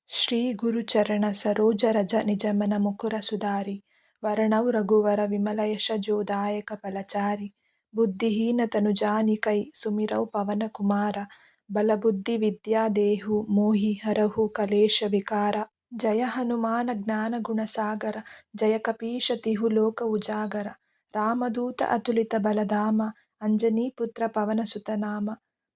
ಶ್ರೀ ಗುರುಚರಣ ಸರೋಜ ರಜ ನಿಜಮನ ಮುಕುರ ಸುಧಾರಿ ವರ್ಣೌ ರಘುವರ ವಿಮಲ ಯಶ ಜೋದಾಯಕ ಫಲಚಾರಿ ಬುದ್ಧಿಹೀನ ತನು ಜಾನಿಕೈ ಸುಮಿರೌ ಪವನ ಕುಮಾರ ಬಲಬುದ್ಧಿ ವಿದ್ಯಾ ದೇಹು ಮೋಹಿ ಹರಹು ಕಲೇಶ ವಿಕಾರ ಜಯ ಹನುಮಾನ ಜ್ಞಾನ ಗುಣ ಸಾಗರ ಜಯ ಕಪೀಶ ತಿಹು ಲೋಕ ಉಜಾಗರ ರಾಮದೂತ ಅತುಲಿತ ಬಲಧಾಮ ಅಂಜನಿ ಪುತ್ರ ಪವನ ಸುತನಾಮ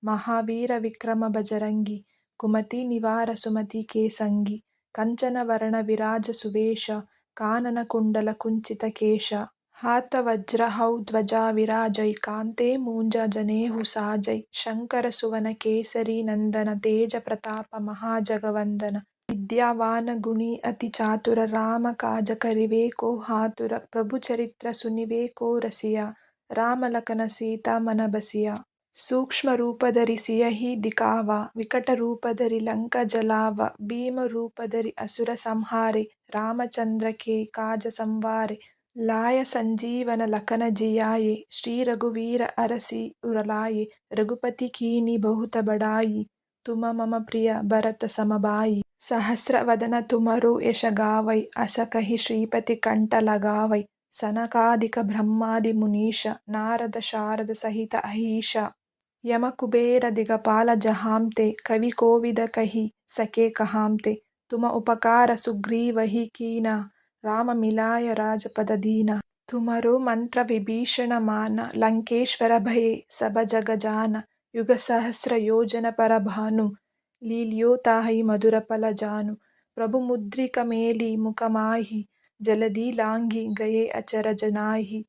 ಮಹಾವೀರ ವಿಕ್ರಮ ಬಜರಂಗಿ ಕುಮತಿ ನಿವಾರ ಸುಮತಿ ಕೇಸಂಗಿ ಕಂಚನ ವರ್ಣ ವಿರಾಜ ಸುವೇಶ ಕಾನನ ಕುಂಡಲ ಕುಂಚಿತ ಕೇಶ ಹಾತ ವಜ್ರ ಹೌ ಧ್ವಜಾ ವಿರಾಜೈ ಕಾಂತೆ ಮೂಂಜ ಜನೇಹು ಸಾಜೈ ಶಂಕರ ಸುವನ ಕೇಸರಿ ನಂದನ ತೇಜ ಪ್ರತಾಪ ಮಹಾಜಗವಂದನ ವಿದ್ಯಾವಾನ ಗುಣಿ ಅತಿ ಚಾತುರ ರಾಮ ಕಾಜ ಕರಿವೇಕೋ ಹಾತುರ ಪ್ರಭು ಚರಿತ್ರ ಸುನಿವೇಕೋ ರಸಿಯ ರಾಮ ಲಖನ ಸೀತಾ ಮನ ಬಸಿಯ ಸೂಕ್ಷ್ಮ ರೂಪಧರಿ ಸಿಯಹಿ ದಿಖಾವ ವಿಕಟ ರೂಪಧರಿ ಲಂಕ ಜಲಾವ ಭೀಮ ರೂಪಧರಿ ಅಸುರ ಸಂಹಾರೆ ರಾಮಚಂದ್ರ ಕೆ ಕಾಜ ಸಂವಾರೆ लाय संजीवन लखन जियाये श्री रघुवीर अरसी उरलाये रघुपति कीनी बहुत बड़ाई तुम मम प्रिय भरत समबाई सहस्र वदन तुमरो यश गावै अस कहि श्रीपति कंठ लगावै सनकादिक ब्रह्मादि मुनीश नारद शारद सहित अहीश यम कुबेर दिगपाल जहांते कवि कोविद कही सके कहांते तुम उपकार सुग्रीवहि कीना राम मिलाय राजपद दीना तुमरो मंत्र विभीषण मान लंकेश्वर भये सब जग जान युग सहस्र योजन पर भानु लील्यो ताहि मधुर फल जानु प्रभु मुद्रिक मेली मुख माहि जलधि लांघि गए अचर जनाहि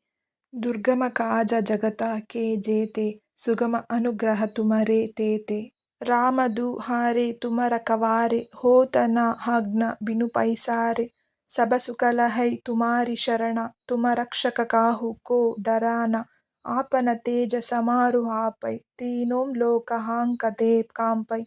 दुर्गम काज जगत के जेते सुगम अनुग्रह तुमरे तेते राम दुहारे तुम रखवारे होत न आज्ञा बिनु पैसारे सब सुख लहै तुम्हारी शरण तुम रक्षक काहू को डराना आपन तेज समारु आपै तीनों लोक हांकते कांपै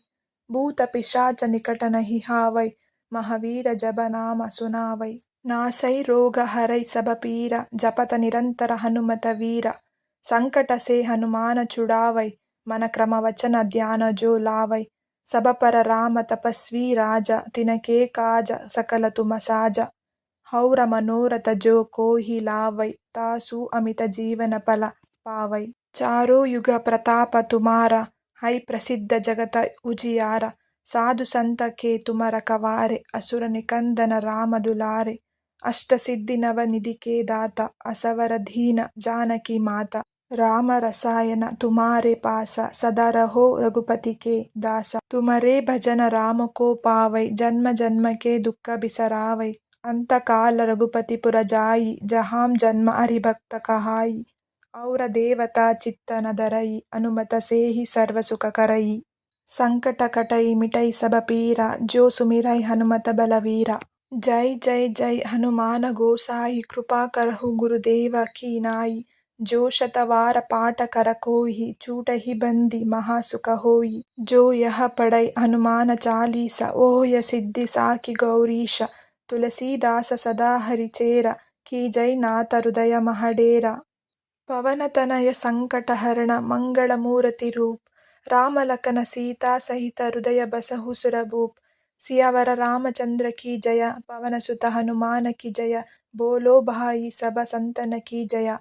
भूत पिशाच निकट नहीं हावै महावीर जब नाम सुनावै नासै रोग हरै सब पीरा जपत निरंतर हनुमत वीरा संकट से हनुमान छुड़ावै मन क्रम वचन ध्यान जो लावै सब पर राम तपस्वी राजा तिनके काज सकल तुम साजा हौर मनोरथ जो कोहि लावै तासु अमित जीवन फल पावै चारों युग प्रताप तुम्हारा है प्रसिद्ध जगत उजियारा साधु संत के तुम रखवारे असुर निकंदन राम दुलारे अष्ट सिद्धि नव निधि के दाता असवर दीन जानकी माता राम रसायन तुम्हारे पासा सदा रहो रघुपति के दासा तुम्हारे भजन राम को पावै जन्म जन्म के दुख बिसरावै अंत काल रघुपति पुर जाई जहाँ जन्म हरिभक्त कहाई और देवता चित्त न धरई अनुमत से ही सर्व सुख करई संकट कटई मिटई सब पीरा जो सुमिरै हनुमत बलवीरा जय जय जय हनुमान गोसाई कृपा करहु गुरुदेव की नाई जो शतवार पाठ कर कोई छूटहि बंदी महासुख होई जो यह पढ़ै हनुमान चालीसा ओह सिद्धि साखी गौरीश तुलसीदास सदा हरिचेरा की जय नाथ हृदय महडेरा पवन तनय संकट हरण मंगल मूर्ति रूप राम लखन सीता सहित हृदय बसहु सुरभूप सियावर रामचंद्र की जय पवन सुत हनुमान की जय बोलो भाई सब संतन की जय।